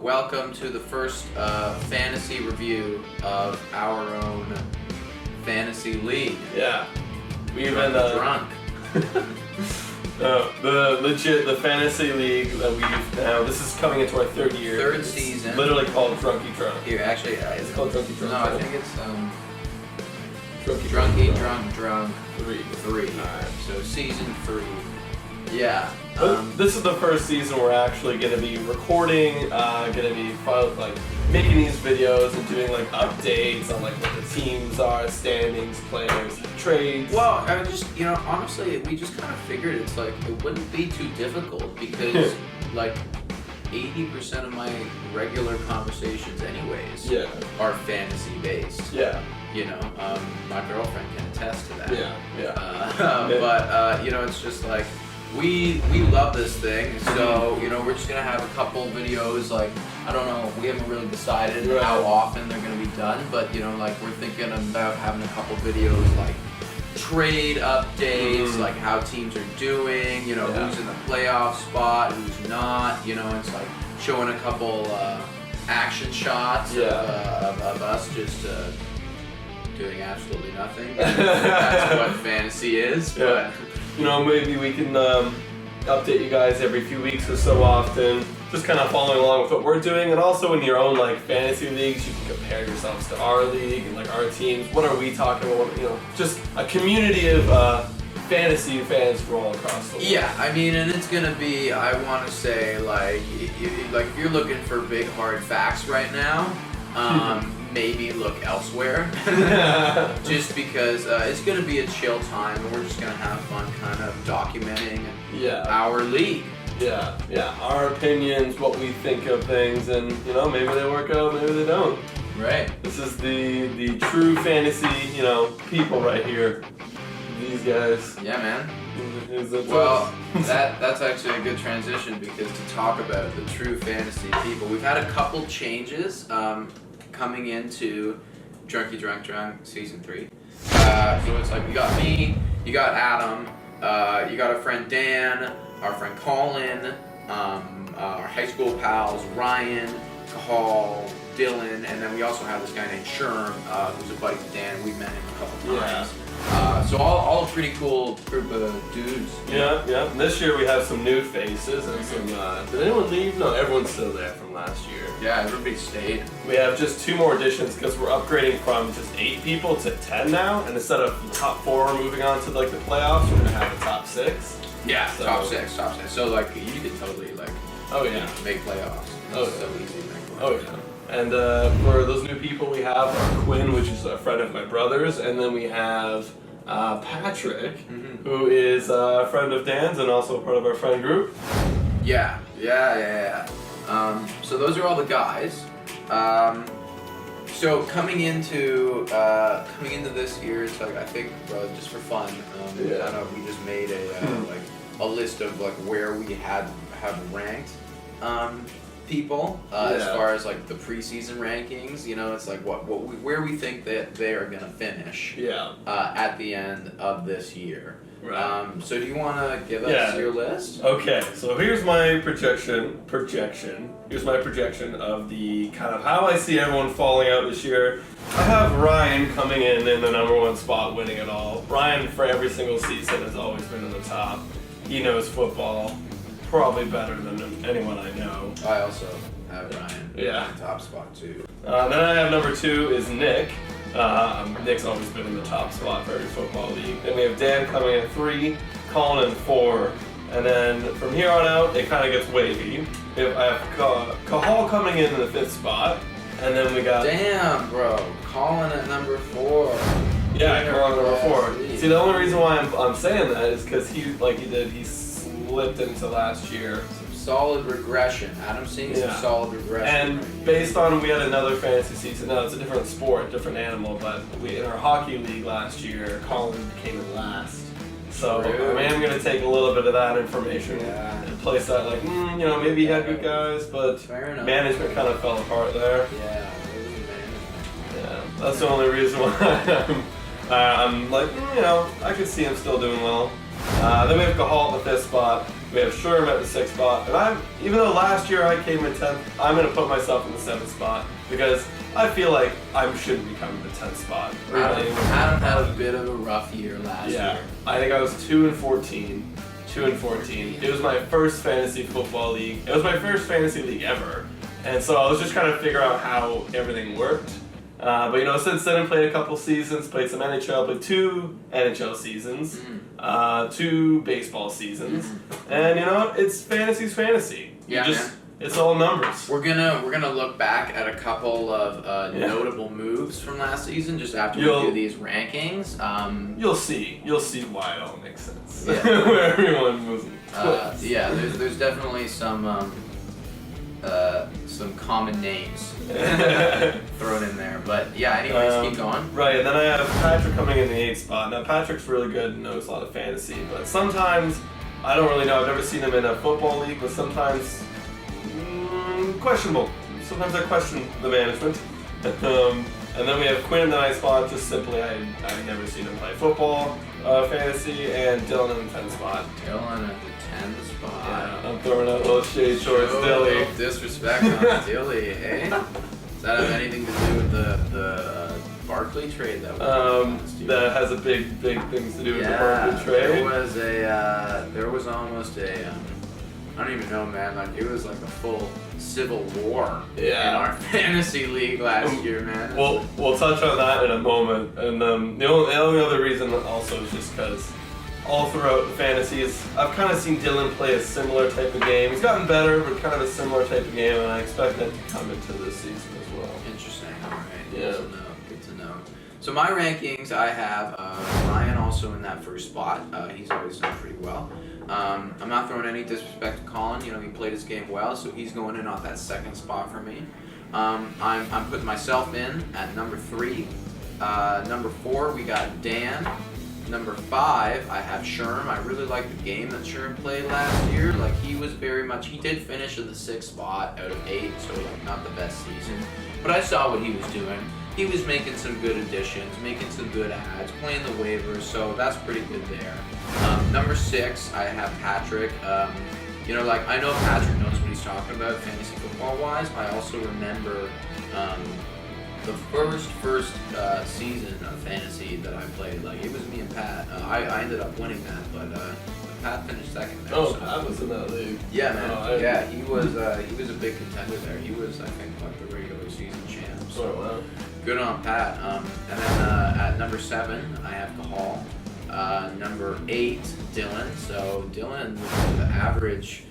welcome to the first fantasy review of our own fantasy league. Yeah, we've been drunk. the fantasy league that we've now. This is coming into our third year. Third season. Literally called DrunkyDrunk. Here, actually, It's called DrunkyDrunk. No, I think it's DrunkyDrunkDrunk 3. Alright. So season 3. Yeah. This is the first season we're actually going to be recording, going to be making these videos and doing like updates on like what the teams are, standings, players, trades. Well, I just, honestly, we just kind of figured it's like, it wouldn't be too difficult because like 80% of my regular conversations anyways are fantasy based. Yeah. My girlfriend can attest to that. Yeah. It's just like, we love this thing, so, we're just going to have a couple videos, like, I don't know, we haven't really decided how often they're going to be done, but, we're thinking about having a couple videos, like, trade updates, like how teams are doing, who's in the playoff spot, who's not, it's like showing a couple action shots of us just doing absolutely nothing. That's what fantasy is, but... maybe we can update you guys every few weeks or so often, just kind of following along with what we're doing, and also in your own like fantasy leagues, you can compare yourselves to our league and like our teams. What are we talking about? Just a community of fantasy fans from all across the world. Yeah, and it's gonna be, I want to say, like if you're looking for big hard facts right now, maybe look elsewhere. Just because it's going to be a chill time and we're just going to have fun kind of documenting our league. Yeah, our opinions, what we think of things, and maybe they work out, maybe they don't. Right. This is the true fantasy, people right here. These guys. Yeah, man. Well, that's actually a good transition because to talk about the true fantasy people, we've had a couple changes coming into DrunkyDrunkDrunk Season 3. So it's like, you got me, you got Adam, you got our friend Dan, our friend Colin, our high school pals Ryan, Cahal, Dylan, and then we also have this guy named Sherm, who's a buddy of Dan. We've met him a couple times. So all a pretty cool group of dudes. Yeah. And this year we have some new faces and some. Did anyone leave? No, everyone's still there from last year. Yeah, everybody stayed. We have just 2 more additions because we're upgrading from just 8 people to 10 now, and instead of the top 4 moving on to like the playoffs, we're gonna have the top 6. Yeah, so, top six. So like you can totally like. Oh yeah. Make playoffs. Oh, so easy to make playoffs. Oh yeah. And for those new people, we have Quinn, which is a friend of my brother's, and then we have Patrick, who is a friend of Dan's and also part of our friend group. Yeah. So those are all the guys. So coming into this year, it's like, I think just for fun, kind of we just made a list of like where we have ranked people as far as like the preseason rankings. It's like where we think that they are gonna finish at the end of this year. Right. So do you want to give us your list? Okay, so here's my projection. Here's my projection of the kind of how I see everyone falling out this year. I have Ryan coming in the number 1 spot, winning it all. Ryan, for every single season, has always been in the top. He knows football probably better than anyone I know. I also have Ryan in the top spot too. Then I have number 2 is Nick. Nick's always been in the top spot for every football league. Then we have Dan coming in at 3, Colin in 4, and then from here on out, it kind of gets wavy. I have Cahal coming in the 5th spot, and then we got... Damn, bro. Colin at number 4. Yeah, Colin at number 4. See, the only reason why I'm saying that is because he slipped into last year. Solid regression. Adam's seeing some solid regression. And based on, we had another fantasy season. Now it's a different sport, different animal, but in our hockey league last year, Colin came in last. So I am going to take a little bit of that information and place that like, maybe he had good guys, but management kind of fell apart there. Yeah, it was management. Yeah, that's the only reason why I'm like, I could see him still doing well. Then we have Cahal at the 5th spot. We have Sherm at the 6th spot. And even though last year I came in 10th, I'm going to put myself in the 7th spot because I feel like I shouldn't be coming to 10th spot. Adam had a bit of a rough year last year. I think I was 2-14. 2-14. It was my first fantasy football league. It was my first fantasy league ever. And so I was just trying to figure out how everything worked. But since then I played a couple seasons, played some NHL, played 2 NHL seasons, 2 baseball seasons, and it's fantasy's fantasy. Yeah, it's all numbers. We're gonna look back at a couple of notable moves from last season just after we do these rankings. You'll see why it all makes sense. Yeah. Where everyone was. There's definitely some common names thrown in there, but anyways, keep going. Right, and then I have Patrick coming in the 8th spot. Now Patrick's really good and knows a lot of fantasy, but sometimes I don't really know. I've never seen him in a football league, but sometimes questionable. Sometimes I question the management. And then we have Quinn in the 9th spot. Just simply, I've never seen him play football, fantasy, and Dylan in the 10th spot. Dylan at the 10th spot. Yeah, I'm throwing out little shade towards Dilly. Disrespect on Dilly, eh? Does that have anything to do with the Barkley trade that that has a big things to do with the Barkley trade? There was almost a I don't even know, man. Like it was like a full civil war in our fantasy league last year, man. We'll touch on that in a moment. And the only other reason also is just because all throughout the fantasies, I've kind of seen Dylan play a similar type of game. He's gotten better, but kind of a similar type of game, and I expect that to come into this season as well. Interesting. All right. Yeah. Good to know. So my rankings, I have Ryan also in that first spot. He's always done pretty well. I'm not throwing any disrespect to Colin. He played his game well, so he's going in off that 2nd spot for me. I'm putting myself in at number 3. Number 4, we got Dan. Number 5, I have Sherm. I really like the game that Sherm played last year. Like he did finish in the 6th spot out of 8, so like not the best season. But I saw what he was doing. He was making some good additions, making some good adds, playing the waivers, so that's pretty good there. Number 6, I have Patrick. I know Patrick knows what he's talking about fantasy football wise. I also remember the first season of fantasy that I played. Like it was me and Pat. I ended up winning that, but Pat finished 2nd there. Oh, so. Pat was in that league. Yeah, man. He was a big contender there. He was, I think, like the regular season champ. So wow. Good on Pat. And then at number 7, I have Cahal. Number 8, Dylan. So Dylan with the average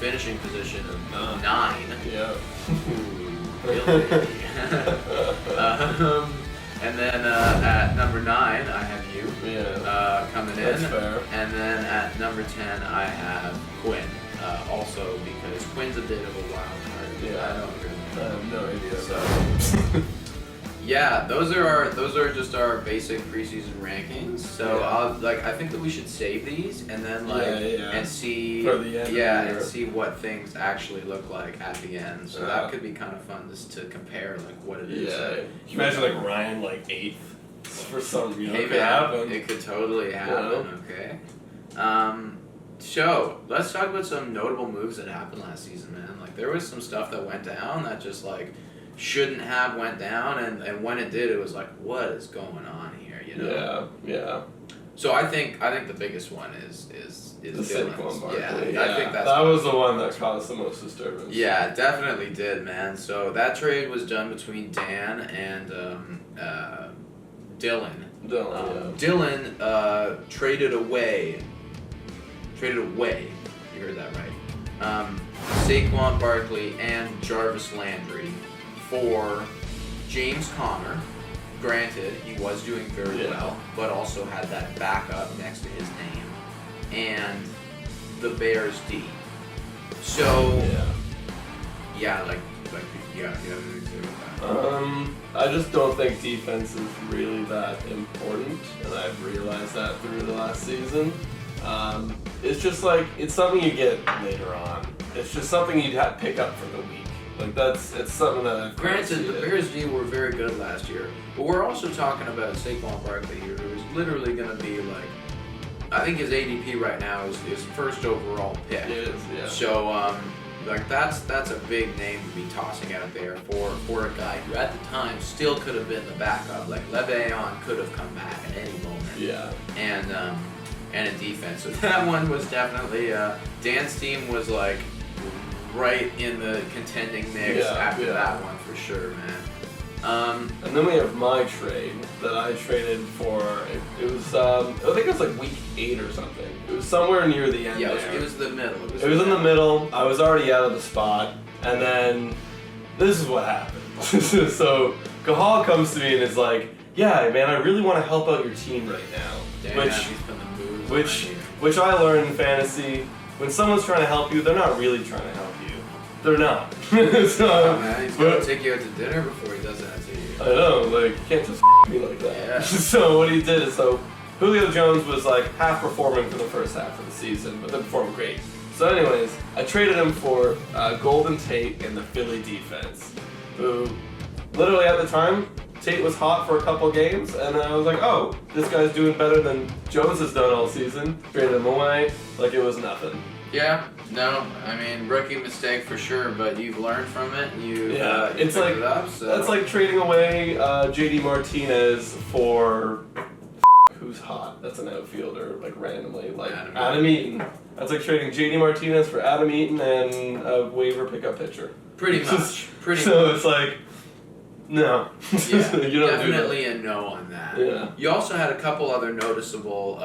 finishing position of 9. Yeah. Really? And then at number 9, I have you coming in. That's fair. And then at number 10, I have Quinn. Also because Quinn's a bit of a wild card. Yeah. I don't really know. I have no idea. So, yeah, those are just our basic preseason rankings. So I think that we should save these and then and see for the end and see what things actually look like at the end. So that could be kind of fun just to compare like what it is. Yeah. Can you imagine like Ryan like 8th for some hey, could happen. It could totally happen. Okay. So let's talk about some notable moves that happened last season, man. Like there was some stuff that went down that just like shouldn't have went down, and when it did, it was like, what is going on here? Yeah. So I think the biggest one is the Saquon Barkley. Yeah, I think that was the one that caused the most disturbance. Yeah, it definitely did, man. So that trade was done between Dan and Dylan. Dylan traded away. You heard that right. Saquon Barkley and Jarvis Landry for James Conner. Granted, he was doing very well, but also had that backup next to his name, and the Bears D. So, you have anything to say with that? I just don't think defense is really that important, and I've realized that through the last season. It's just like, it's something you get later on. It's just something you'd have to pick up for the week. Like it's something that I've granted, the Bears D were very good last year, but we're also talking about Saquon Barkley here, who is literally going to be like I think his ADP right now is his first overall pick. It is, yeah. So, like that's a big name to be tossing out there for a guy who at the time still could have been the backup. Like Le'Veon could have come back at any moment. Yeah. And a defense. So that one was definitely Dan's team was like right in the contending mix after that one for sure, man. And then we have my trade that I traded for. It was I think it was like week 8 or something. It was somewhere near the end. Yeah, there. it was the middle. It was in the middle. I was already out of the spot, and then this is what happened. So Cahal comes to me and is like, "Yeah, man, I really want to help out your team right now." Damn, Which I learned in fantasy. When someone's trying to help you, they're not really trying to help you. They're not. So, man, he's gonna take you out to dinner before he does that to you. I know, like, you can't just me like that. Yeah. So what he did is, Julio Jones was like half performing for the first half of the season, but then performed great. So anyways, I traded him for Golden Tate in the Philly defense, who literally at the time, Tate was hot for a couple games, and I was like, oh, this guy's doing better than Jones has done all season. Traded him away like it was nothing. Yeah, no, I mean, rookie mistake for sure, but you've learned from it. You it's like it up, so. That's like trading away JD Martinez for who's hot. That's an outfielder, like randomly, like Adam Eaton. That's like trading JD Martinez for Adam Eaton and a waiver pickup pitcher. Pretty much. So it's like, no. Yeah, you don't definitely do a no on that. Yeah. You also had a couple other noticeable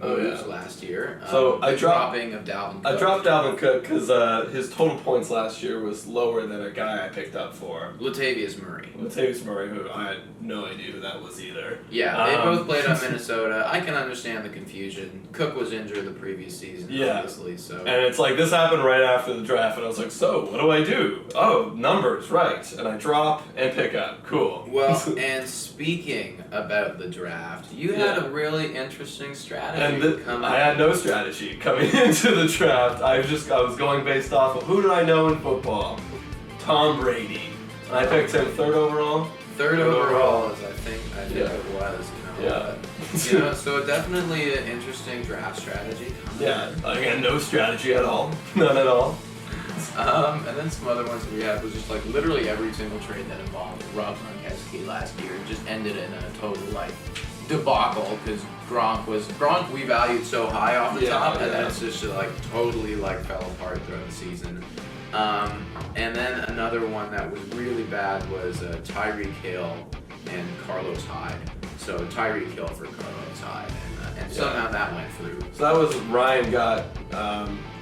moves last year. So I dropping of Dalvin Cook. I dropped Dalvin Cook because his total points last year was lower than a guy I picked up for. Latavius Murray, who I had no idea who that was either. Yeah, they both played up Minnesota. I can understand the confusion. Cook was injured the previous season, obviously. So. And it's like, this happened right after the draft, and I was like, so, what do I do? Oh, numbers, right. And I drop and pick up. Cool. Well, and speaking about the draft, you had a really interesting strategy. And I had no strategy coming into the draft. I was going based off of who did I know in football? Tom Brady. And I picked him third overall. Third overall, as I think it was. So definitely an interesting draft strategy. Yeah, again, no strategy at all. None at all. And then some other ones that we had was just like literally every single trade that involved Rob Gronkowski last year just ended in a total like debacle because Gronk we valued so high off the top and then it's just like totally like fell apart throughout the season. And then another one that was really bad was Tyreek Hill and Carlos Hyde. So Tyreek Hill for Carlos Hyde, and somehow that went through. So that was Ryan got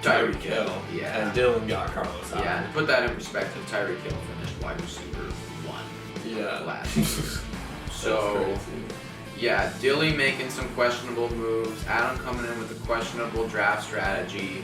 Tyreek Hill, and Dylan got Carlos Hyde. Yeah, to put that in perspective, Tyreek Hill finished wide receiver 1 last year. So, yeah, Dilly making some questionable moves, Adam coming in with a questionable draft strategy.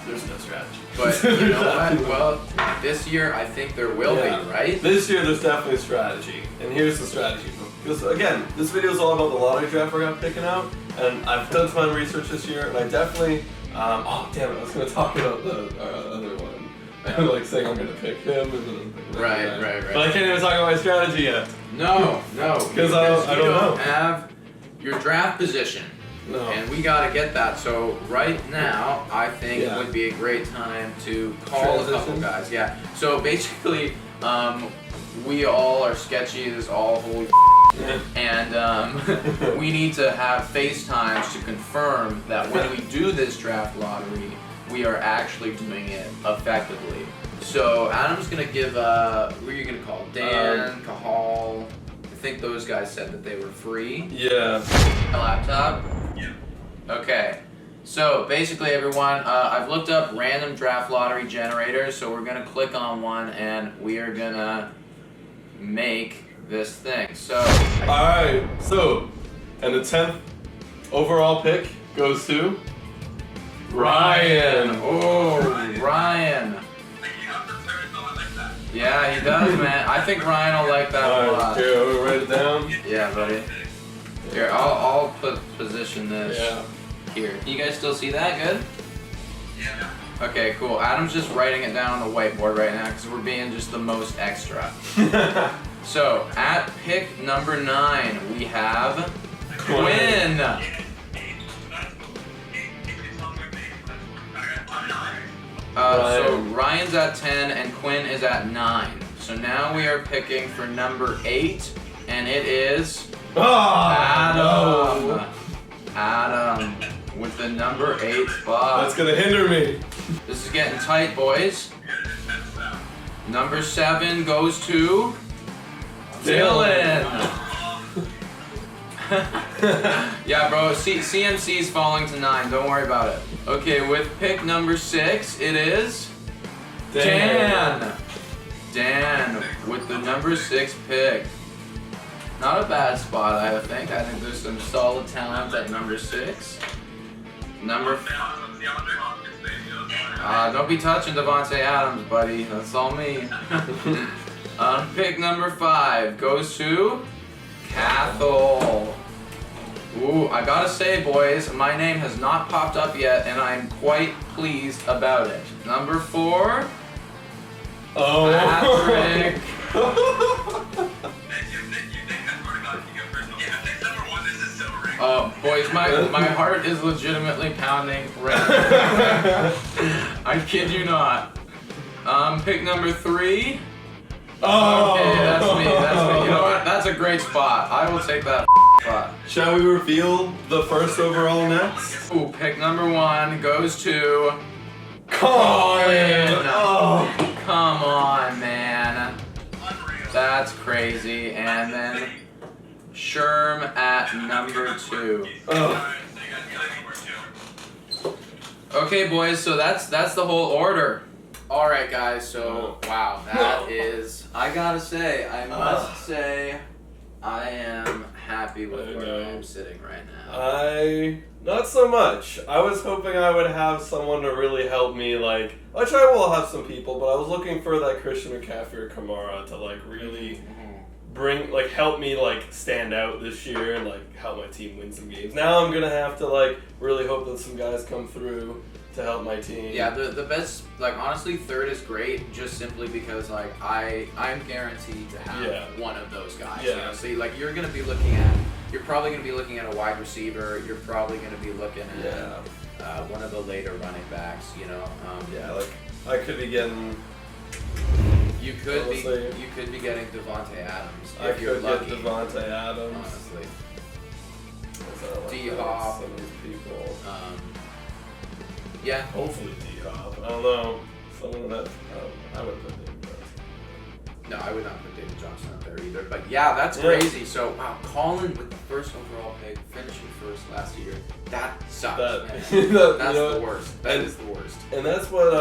There's no strategy. But you know what? Well, this year I think there will be, right? This year there's definitely a strategy. And here's the strategy. Because again, this video is all about the lottery draft we're picking out. And I've done some research this year, and I definitely, oh damn it, I was going to talk about the other one. Like saying I'm going to pick him and then Right. But I can't even talk about my strategy yet. No. Because I don't know. Have your draft position. No. And we gotta get that. So right now, I think it would be a great time to call a couple guys. Yeah. So basically, we all are sketchy as all holy and we need to have FaceTimes to confirm that when we do this draft lottery, we are actually doing it effectively. So Adam's gonna give who are you gonna call? Dan, Cahal. I think those guys said that they were free. Yeah. A laptop? Yeah. Okay. So basically everyone, I've looked up random draft lottery generators, so we're gonna click on one and we are gonna make this thing. So alright, so and the 10th overall pick goes to Ryan. Oh, Ryan. Yeah, he does, man. I think Ryan will like that a lot. Here, we'll write it down. Yeah, buddy. Here, I'll position this here. Can you guys still see that good? Yeah. Okay, cool. Adam's just writing it down on the whiteboard right now because we're being just the most extra. So, at pick number 9, we have Quinn. So Ryan's at 10 and Quinn is at 9. So now we are picking for number 8, and it is Adam. No. Adam with the number 8 spot. That's gonna hinder me. This is getting tight, boys. Number 7 goes to Dylan. Yeah, bro. CMC's falling to 9. Don't worry about it. Okay, with pick number 6, it is Dan. Dan with the number 6 pick. Not a bad spot, I think. I think there's some solid talent at number 6. Number. Don't be touching Devontae Adams, buddy. That's all me. Pick number 5 goes to Cathal. Ooh, I gotta say, boys, my name has not popped up yet, and I'm quite pleased about it. Number 4, Patrick. Boys, my heart is legitimately pounding right now. I kid you not. Pick number 3. Okay, that's me. You know what? That's a great spot. I will take that spot. Shall we reveal the first overall next? Ooh, pick number 1 goes to Colin. Oh, come on, man. That's crazy. And then Sherm at number 2. Okay, boys. So that's the whole order. All right, guys. So wow, that is. I gotta say, I must say, I am happy with where I am sitting right now. Not so much. I was hoping I would have someone to really help me, like, which I will have some people, but I was looking for that Christian McCaffrey or Kamara to, like, really help me, like, stand out this year and, like, help my team win some games. Now I'm gonna have to, like, really hope that some guys come through to help my team. Yeah, the best, like, honestly, 3rd is great just simply because, like, I'm guaranteed to have one of those guys. Yeah. You know? So, like, you're probably going to be looking at a wide receiver. You're probably going to be looking at one of the later running backs, you know. Like, I could be getting... You could be getting Devontae Adams if I could you're lucky. get Devontae Adams. Honestly. D-Hop. Some of these people. Yeah. Hopefully D-Hop. I don't know. Someone that I would put David Johnson. No, I would not put David Johnson up there either. But yeah, that's crazy. So wow, Colin with the first overall pick, finishing first last year. That sucks, man. That's the worst. That is the worst. And that's what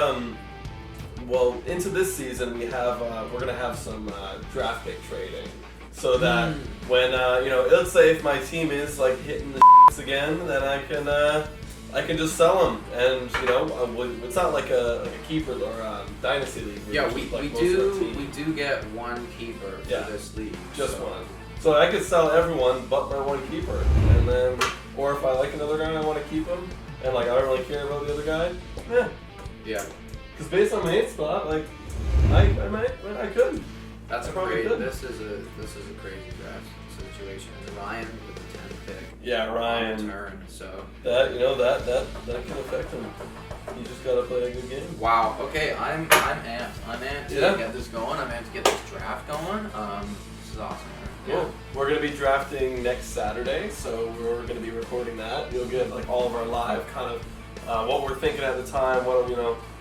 well, into this season we have we're gonna have some draft pick trading. So that when let's say if my team is like hitting the again, then I can just sell them, and it's not like a keeper or a dynasty league. Yeah, we do get one keeper for this league. Just one. So I could sell everyone but my one keeper, and then, or if I like another guy and I want to keep him, and like I don't really care about the other guy, yeah. Because based on my 8th spot, like I could. That's this is a crazy draft situation. Ryan with the 10th pick. Yeah, Ryan. Turn, so that can affect him. You just gotta play a good game. Wow. Okay, I'm amped. I'm amped to get this going. I'm amped to get this draft going. This is awesome. Yeah. Cool. We're gonna be drafting next Saturday, so we're gonna be recording that. You'll get like all of our live kind of what we're thinking at the time,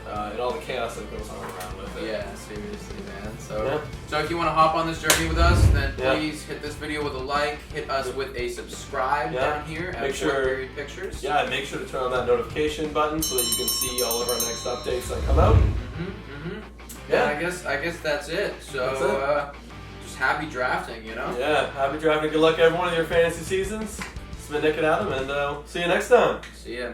and all the chaos that goes on around with it. Yeah, seriously, man. So if you want to hop on this journey with us, then please hit this video with a like, hit us with a subscribe down here at Blackberry Pictures. Yeah, and make sure to turn on that notification button so that you can see all of our next updates that come out. Yeah, I guess that's it. So just happy drafting, you know? Yeah, happy drafting. Good luck everyone in your fantasy seasons. It's been Nick and Adam, and see you next time. See ya.